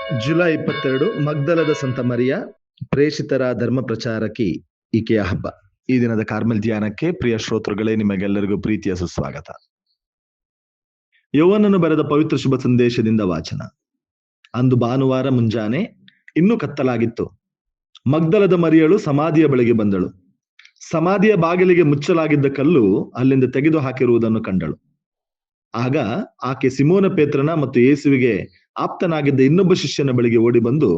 July 22 ಮಗ್ದಲದ ಸಂತ ಮರಿಯ ಪ್ರೇಷಿತರ ಧರ್ಮ ಪ್ರಚಾರಕಿ ಈಕೆಯ ಹಬ್ಬ. ಈ ದಿನದ ಕಾರ್ಮೆಲ್ ಧ್ಯಾನಕ್ಕೆ ಪ್ರಿಯ ಶ್ರೋತೃಗಳೇ, ನಿಮಗೆಲ್ಲರಿಗೂ ಪ್ರೀತಿಯ ಸುಸ್ವಾಗತ. ಯೌವನನು ಬರೆದ ಪವಿತ್ರ ಶುಭ ಸಂದೇಶದಿಂದ ವಾಚನ. ಅಂದು ಭಾನುವಾರ ಮುಂಜಾನೆ ಇನ್ನೂ ಕತ್ತಲಾಗಿತ್ತು. ಮಗ್ದಲದ ಮರಿಯಳು ಸಮಾಧಿಯ ಬಳಿಗೆ ಬಂದಳು. ಸಮಾಧಿಯ ಬಾಗಿಲಿಗೆ ಮುಚ್ಚಲಾಗಿದ್ದ ಕಲ್ಲು ಅಲ್ಲಿಂದ ತೆಗೆದು ಹಾಕಿರುವುದನ್ನು ಕಂಡಳು. ಆಗ ಆಕೆ ಸಿಮೋನ ಪೇತ್ರನ ಮತ್ತು ಯೇಸುವಿಗೆ ಆಪ್ತನಾಗಿದ್ದ ಇನ್ನೊಬ್ಬ ಶಿಷ್ಯನ ಬಳಿಗೆ ಓಡಿ ಬಂದು,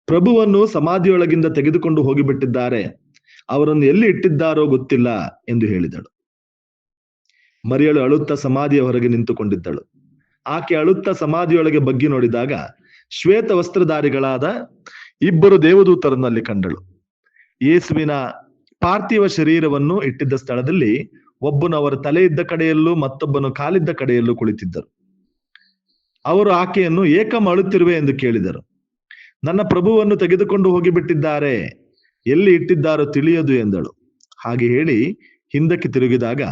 ಪ್ರಭುವನ್ನು ಸಮಾಧಿಯೊಳಗಿಂದ ತೆಗೆದುಕೊಂಡು ಹೋಗಿಬಿಟ್ಟಿದ್ದಾರೆ, ಅವರನ್ನು ಎಲ್ಲಿ ಇಟ್ಟಿದ್ದಾರೋ ಗೊತ್ತಿಲ್ಲ ಎಂದು ಹೇಳಿದಳು. ಮರಿಯಳು ಅಳುತ್ತಾ ಸಮಾಧಿಯ ಹೊರಗೆ ನಿಂತುಕೊಂಡಿದ್ದಳು. ಆಕೆ ಅಳುತ್ತಾ ಸಮಾಧಿಯೊಳಗೆ ಬಗ್ಗಿ ನೋಡಿದಾಗ ಶ್ವೇತ ವಸ್ತ್ರಧಾರಿಗಳಾದ ಇಬ್ಬರು ದೇವದೂತರನ್ನು ಅಲ್ಲಿ ಕಂಡಳು. ಯೇಸುವಿನ ಪಾರ್ಥಿವ ಶರೀರವನ್ನು ಇಟ್ಟಿದ್ದ ಸ್ಥಳದಲ್ಲಿ ಒಬ್ಬನು ಅವರ ತಲೆ ಇದ್ದ ಕಡೆಯಲ್ಲೂ ಮತ್ತೊಬ್ಬನು ಕಾಲಿದ್ದ ಕಡೆಯಲ್ಲೂ ಕುಳಿತಿದ್ದರು. ಅವರು ಆಕೆಯನ್ನು ಏಕಂ ಅಳುತ್ತಿರುವೆ ಎಂದು ಕೇಳಿದರು. ನನ್ನ ಪ್ರಭುವನ್ನು ತೆಗೆದುಕೊಂಡು ಹೋಗಿಬಿಟ್ಟಿದ್ದಾರೆ, ಎಲ್ಲಿ ಇಟ್ಟಿದ್ದಾರೋ ತಿಳಿಯದು ಎಂದಳು. ಹಾಗೆ ಹೇಳಿ ಹಿಂದಕ್ಕೆ ತಿರುಗಿದಾಗ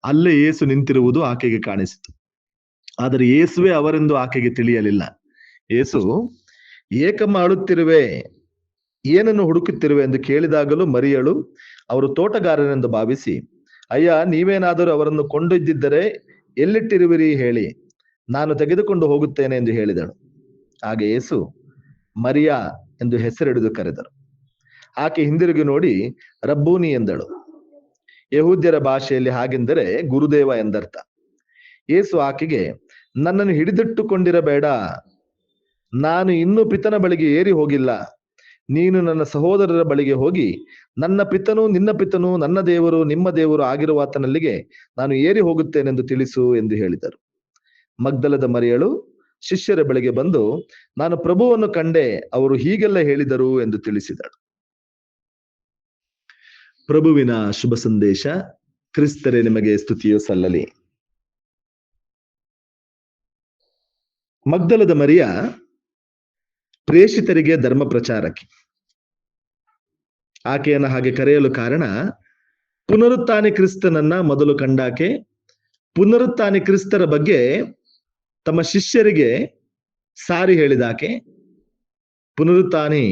ಅಲ್ಲೇ ಯೇಸು ನಿಂತಿರುವುದು ಆಕೆಗೆ ಕಾಣಿಸಿತು. ಆದರೆ ಯೇಸುವೆ ಅವರೆಂದು ಆಕೆಗೆ ತಿಳಿಯಲಿಲ್ಲ. ಯೇಸು ಏಕಂ ಅಳುತ್ತಿರುವೆ, ಏನನ್ನು ಹುಡುಕುತ್ತಿರುವೆ ಎಂದು ಕೇಳಿದಾಗಲೂ ಮರಿಯಳು ಅವರು ತೋಟಗಾರನೆಂದು ಭಾವಿಸಿ, ಅಯ್ಯ, ನೀವೇನಾದರೂ ಅವರನ್ನು ಕೊಂಡೊಯ್ದಿದ್ದರೆ ಎಲ್ಲಿಟ್ಟಿರುವಿರಿ ಹೇಳಿ, ನಾನು ತೆಗೆದುಕೊಂಡು ಹೋಗುತ್ತೇನೆ ಎಂದು ಹೇಳಿದಳು. ಹಾಗೆ ಯೇಸು ಮರಿಯಾ ಎಂದು ಹೆಸರಿಡಿದು ಕರೆದರು. ಆಕೆ ಹಿಂದಿರುಗಿ ನೋಡಿ ರಬ್ಬೂನಿ ಎಂದಳು. ಯಹೂದ್ಯರ ಭಾಷೆಯಲ್ಲಿ ಹಾಗೆಂದರೆ ಗುರುದೇವ ಎಂದರ್ಥ. ಯೇಸು ಆಕೆಗೆ, ನನ್ನನ್ನು ಹಿಡಿದಿಟ್ಟುಕೊಂಡಿರಬೇಡ, ನಾನು ಇನ್ನೂ ಪಿತನ ಬಳಿಗೆ ಏರಿ ಹೋಗಿಲ್ಲ. ನೀನು ನನ್ನ ಸಹೋದರರ ಬಳಿಗೆ ಹೋಗಿ, ನನ್ನ ಪಿತನು ನಿನ್ನ ಪಿತನು, ನನ್ನ ದೇವರು ನಿಮ್ಮ ದೇವರು ಆಗಿರುವ ಆತನಲ್ಲಿಗೆ ನಾನು ಏರಿ ಹೋಗುತ್ತೇನೆಂದು ತಿಳಿಸು ಎಂದು ಹೇಳಿದರು. ಮಗ್ದಲದ ಮರಿಯಳು ಶಿಷ್ಯರ ಬಳಿಗೆ ಬಂದು, ನಾನು ಪ್ರಭುವನ್ನು ಕಂಡೆ, ಅವರು ಹೀಗೆಲ್ಲ ಹೇಳಿದರು ಎಂದು ತಿಳಿಸಿದಳು. ಪ್ರಭುವಿನ ಶುಭ ಸಂದೇಶ. ಕ್ರಿಸ್ತರೇ ನಿಮಗೆ ಸ್ತುತಿಯು ಸಲ್ಲಲಿ. ಮಗ್ದಲದ ಮರಿಯ ಪ್ರೇಷಿತರಿಗೆ ಧರ್ಮ ಪ್ರಚಾರಕಿ. ಆಕೆಯನ್ನು ಹಾಗೆ ಕರೆಯಲು ಕಾರಣ, ಪುನರುತ್ಥಾನಿ ಕ್ರಿಸ್ತನನ್ನ ಮೊದಲು ಕಂಡಾಕೆ ಪುನರುತ್ಥಾನಿ ಕ್ರಿಸ್ತರ ಬಗ್ಗೆ ತಮ್ಮ ಶಿಷ್ಯರಿಗೆ ಸಾರಿ ಹೇಳಿದಾಕೆ, ಪುನರುತ್ಥಾನಿ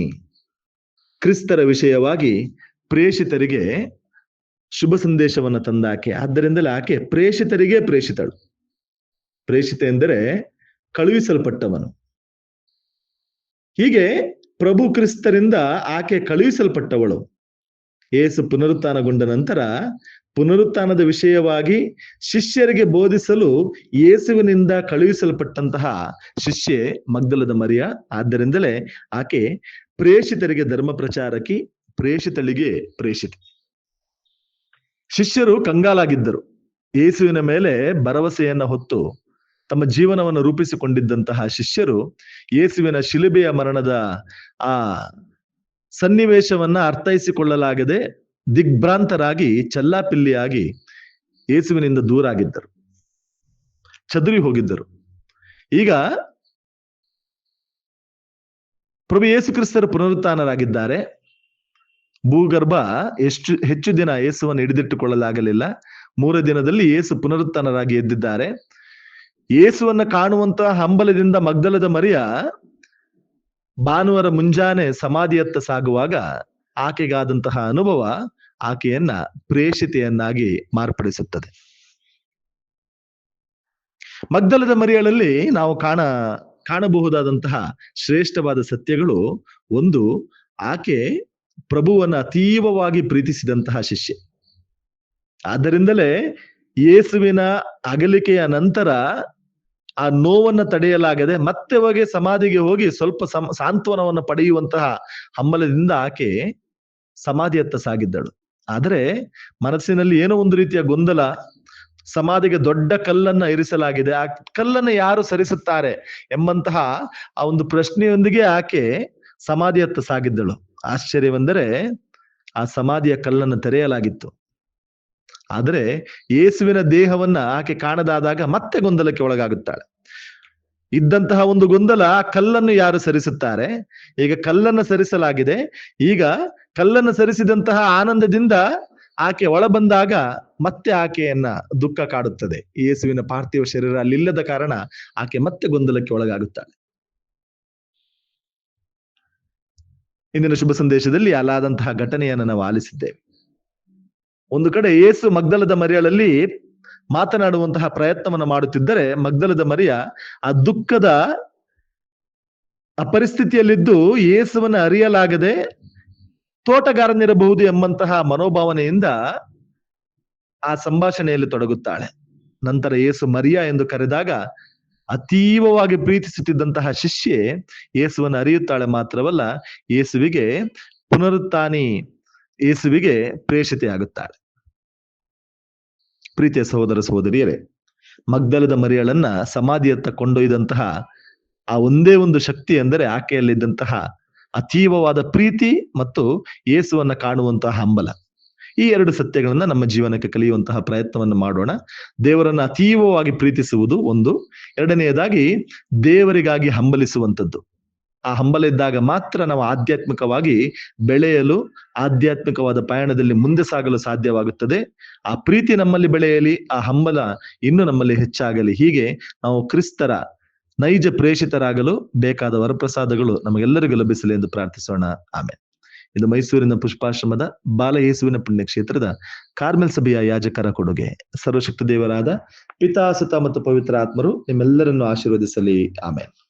ಕ್ರಿಸ್ತರ ವಿಷಯವಾಗಿ ಪ್ರೇಷಿತರಿಗೆ ಶುಭ ಸಂದೇಶವನ್ನು ತಂದಾಕೆ. ಆದ್ದರಿಂದಲೇ ಆಕೆ ಪ್ರೇಷಿತರಿಗೆ ಪ್ರೇಷಿತಳು. ಪ್ರೇಷಿತ ಎಂದರೆ ಕಳುಹಿಸಲ್ಪಟ್ಟವನು. ಹೀಗೆ ಪ್ರಭು ಕ್ರಿಸ್ತರಿಂದ ಆಕೆ ಕಳುಹಿಸಲ್ಪಟ್ಟವಳು. ಯೇಸು ಪುನರುತ್ಥಾನಗೊಂಡ ನಂತರ ಪುನರುತ್ಥಾನದ ವಿಷಯವಾಗಿ ಶಿಷ್ಯರಿಗೆ ಬೋಧಿಸಲು ಯೇಸುವಿನಿಂದ ಕಳುಹಿಸಲ್ಪಟ್ಟಂತಹ ಶಿಷ್ಯೆ ಮಗ್ದಲದ ಮರಿಯ. ಆದ್ದರಿಂದಲೇ ಆಕೆ ಪ್ರೇಷಿತರಿಗೆ ಧರ್ಮ ಪ್ರಚಾರಕಿ, ಪ್ರೇಷಿತಳಿಗೆ ಪ್ರೇಷಿತ. ಶಿಷ್ಯರು ಕಂಗಾಲಾಗಿದ್ದರು. ಯೇಸುವಿನ ಮೇಲೆ ಭರವಸೆಯನ್ನ ಹೊತ್ತು ತಮ್ಮ ಜೀವನವನ್ನು ರೂಪಿಸಿಕೊಂಡಿದ್ದಂತಹ ಶಿಷ್ಯರು ಯೇಸುವಿನ ಶಿಲುಬೆಯ ಮರಣದ ಆ ಸನ್ನಿವೇಶವನ್ನ ಅರ್ಥೈಸಿಕೊಳ್ಳಲಾಗದೆ ದಿಗ್ಭ್ರಾಂತರಾಗಿ ಚಲ್ಲಾಪಿಲ್ಲಿಯಾಗಿ ಯೇಸುವಿನಿಂದ ದೂರ ಆಗಿದ್ದರು, ಚದುರಿ ಹೋಗಿದ್ದರು. ಈಗ ಪ್ರಭು ಯೇಸು ಕ್ರಿಸ್ತರು ಪುನರುತ್ಥಾನರಾಗಿದ್ದಾರೆ. ಭೂಗರ್ಭ ಹೆಚ್ಚು ದಿನ ಯೇಸುವನ್ನು ಹಿಡಿದಿಟ್ಟುಕೊಳ್ಳಲಾಗಲಿಲ್ಲ. 3 ದಿನದಲ್ಲಿ ಯೇಸು ಪುನರುತ್ಥಾನರಾಗಿ ಎದ್ದಿದ್ದಾರೆ. ಯೇಸುವನ್ನ ಕಾಣುವಂತಹ ಹಂಬಲದಿಂದ ಮಗ್ದಲದ ಮರಿಯ ಭಾನುವಾರ ಮುಂಜಾನೆ ಸಮಾಧಿಯತ್ತ ಸಾಗುವಾಗ ಆಕೆಗಾದಂತಹ ಅನುಭವ ಆಕೆಯನ್ನ ಪ್ರೇಷಿತೆಯನ್ನಾಗಿ ಮಾರ್ಪಡಿಸುತ್ತದೆ. ಮಗ್ದಲದ ಮರಿಯಳಲ್ಲಿ ನಾವು ಕಾಣಬಹುದಾದಂತಹ ಶ್ರೇಷ್ಠವಾದ ಸತ್ಯಗಳು. ಒಂದು, ಆಕೆ ಪ್ರಭುವನ್ನ ಅತೀವವಾಗಿ ಪ್ರೀತಿಸಿದಂತಹ ಶಿಷ್ಯೆ. ಆದ್ದರಿಂದಲೇ ಯೇಸುವಿನ ಅಗಲಿಕೆಯ ನಂತರ ಆ ನೋವನ್ನ ತಡೆಯಲಾಗದೆ ಮತ್ತೆ ಹೋಗಿ ಸಮಾಧಿಗೆ ಹೋಗಿ ಸ್ವಲ್ಪ ಸಾಂತ್ವನವನ್ನು ಪಡೆಯುವಂತಹ ಹಂಬಲದಿಂದ ಆಕೆ ಸಮಾಧಿಯತ್ತ ಸಾಗಿದ್ದಳು. ಆದರೆ ಮನಸ್ಸಿನಲ್ಲಿ ಏನೋ ಒಂದು ರೀತಿಯ ಗೊಂದಲ. ಸಮಾಧಿಗೆ ದೊಡ್ಡ ಕಲ್ಲನ್ನ ಇರಿಸಲಾಗಿದೆ, ಆ ಕಲ್ಲನ್ನು ಯಾರು ಸರಿಸುತ್ತಾರೆ ಎಂಬಂತಹ ಆ ಒಂದು ಪ್ರಶ್ನೆಯೊಂದಿಗೆ ಆಕೆ ಸಮಾಧಿಯತ್ತ ಸಾಗಿದ್ದಳು. ಆಶ್ಚರ್ಯವೆಂದರೆ ಆ ಸಮಾಧಿಯ ಕಲ್ಲನ್ನು ತೆರೆಯಲಾಗಿತ್ತು. ಆದರೆ ಯೇಸುವಿನ ದೇಹವನ್ನ ಆಕೆ ಕಾಣದಾದಾಗ ಮತ್ತೆ ಗೊಂದಲಕ್ಕೆ ಒಳಗಾಗುತ್ತಾಳೆ. ಇದ್ದಂತಹ ಒಂದು ಗೊಂದಲ, ಕಲ್ಲನ್ನು ಯಾರು ಸರಿಸುತ್ತಾರೆ? ಈಗ ಕಲ್ಲನ್ನು ಸರಿಸಲಾಗಿದೆ. ಈಗ ಕಲ್ಲನ್ನು ಸರಿಸಿದಂತಹ ಆನಂದದಿಂದ ಆಕೆ ಒಳ ಬಂದಾಗ ಮತ್ತೆ ಆಕೆಯನ್ನ ದುಃಖ ಕಾಡುತ್ತದೆ. ಯೇಸುವಿನ ಪಾರ್ಥಿವ ಶರೀರ ಅಲ್ಲಿಲ್ಲದ ಕಾರಣ ಆಕೆ ಮತ್ತೆ ಗೊಂದಲಕ್ಕೆ ಒಳಗಾಗುತ್ತಾಳೆ. ಇಂದಿನ ಶುಭ ಸಂದೇಶದಲ್ಲಿ ಅಲ್ಲಾದಂತಹ ಘಟನೆಯನ್ನು ನಾವು ಆಲಿಸಿದ್ದೇವೆ. ಒಂದು ಕಡೆ ಯೇಸು ಮಗ್ದಲದ ಮರಿಯಳಲ್ಲಿ ಮಾತನಾಡುವಂತಹ ಪ್ರಯತ್ನವನ್ನು ಮಾಡುತ್ತಿದ್ದರೆ, ಮಗ್ದಲದ ಮರಿಯ ಆ ದುಃಖದ ಆ ಪರಿಸ್ಥಿತಿಯಲ್ಲಿದ್ದು ಯೇಸುವನ್ನು ಅರಿಯಲಾಗದೆ ತೋಟಗಾರನಿರಬಹುದು ಎಂಬಂತಹ ಮನೋಭಾವನೆಯಿಂದ ಆ ಸಂಭಾಷಣೆಯಲ್ಲಿ ತೊಡಗುತ್ತಾಳೆ. ನಂತರ ಯೇಸು ಮರಿಯಾ ಎಂದು ಕರೆದಾಗ ಅತೀವವಾಗಿ ಪ್ರೀತಿಸುತ್ತಿದ್ದಂತಹ ಶಿಷ್ಯೆ ಯೇಸುವನ್ನು ಅರಿಯುತ್ತಾಳೆ. ಮಾತ್ರವಲ್ಲ, ಯೇಸುವಿಗೆ ಪುನರುತ್ಥಾನಿ, ಯೇಸುವಿಗೆ ಪ್ರೇಷಿತೆ ಆಗುತ್ತಾಳೆ. ಪ್ರೀತಿಯ ಸಹೋದರ ಸಹೋದರಿಯರೇ, ಮಗ್ದಲದ ಮರಿಯಳನ್ನ ಸಮಾಧಿಯತ್ತ ಕೊಂಡೊಯ್ದಂತಹ ಆ ಒಂದೇ ಒಂದು ಶಕ್ತಿ ಎಂದರೆ ಆಕೆಯಲ್ಲಿದ್ದಂತಹ ಅತೀವವಾದ ಪ್ರೀತಿ ಮತ್ತು ಯೇಸುವನ್ನ ಕಾಣುವಂತಹ ಹಂಬಲ. ಈ ಎರಡು ಸತ್ಯಗಳನ್ನ ನಮ್ಮ ಜೀವನಕ್ಕೆ ಕಲಿಯುವಂತಹ ಪ್ರಯತ್ನವನ್ನು ಮಾಡೋಣ. ದೇವರನ್ನ ಅತೀವವಾಗಿ ಪ್ರೀತಿಸುವುದು ಒಂದು, ಎರಡನೆಯದಾಗಿ ದೇವರಿಗಾಗಿ ಹಂಬಲಿಸುವಂಥದ್ದು. ಆ ಹಂಬಲ ಇದ್ದಾಗ ಮಾತ್ರ ನಾವು ಆಧ್ಯಾತ್ಮಿಕವಾಗಿ ಬೆಳೆಯಲು, ಆಧ್ಯಾತ್ಮಿಕವಾದ ಪಯಣದಲ್ಲಿ ಮುಂದೆ ಸಾಗಲು ಸಾಧ್ಯವಾಗುತ್ತದೆ. ಆ ಪ್ರೀತಿ ನಮ್ಮಲ್ಲಿ ಬೆಳೆಯಲಿ, ಆ ಹಂಬಲ ಇನ್ನು ನಮ್ಮಲ್ಲಿ ಹೆಚ್ಚಾಗಲಿ. ಹೀಗೆ ನಾವು ಕ್ರಿಸ್ತರ ನೈಜ ಪ್ರೇಷಿತರಾಗಲು ಬೇಕಾದ ವರಪ್ರಸಾದಗಳು ನಮಗೆಲ್ಲರಿಗೂ ಲಭಿಸಲಿ ಎಂದು ಪ್ರಾರ್ಥಿಸೋಣ. ಆಮೇಲೆ ಇದು ಮೈಸೂರಿನ ಪುಷ್ಪಾಶ್ರಮದ ಬಾಲಯೇಸುವಿನ ಪುಣ್ಯಕ್ಷೇತ್ರದ ಕಾರ್ಮೆಲ್ ಸಭೆಯ ಯಾಜಕರ ಕೊಡುಗೆ. ಸರ್ವಶಕ್ತ ದೇವರಾದ ಪಿತಾ, ಸುತ ಮತ್ತು ಪವಿತ್ರ ಆತ್ಮರು ನಿಮ್ಮೆಲ್ಲರನ್ನು ಆಶೀರ್ವದಿಸಲಿ. ಆಮೇಲೆ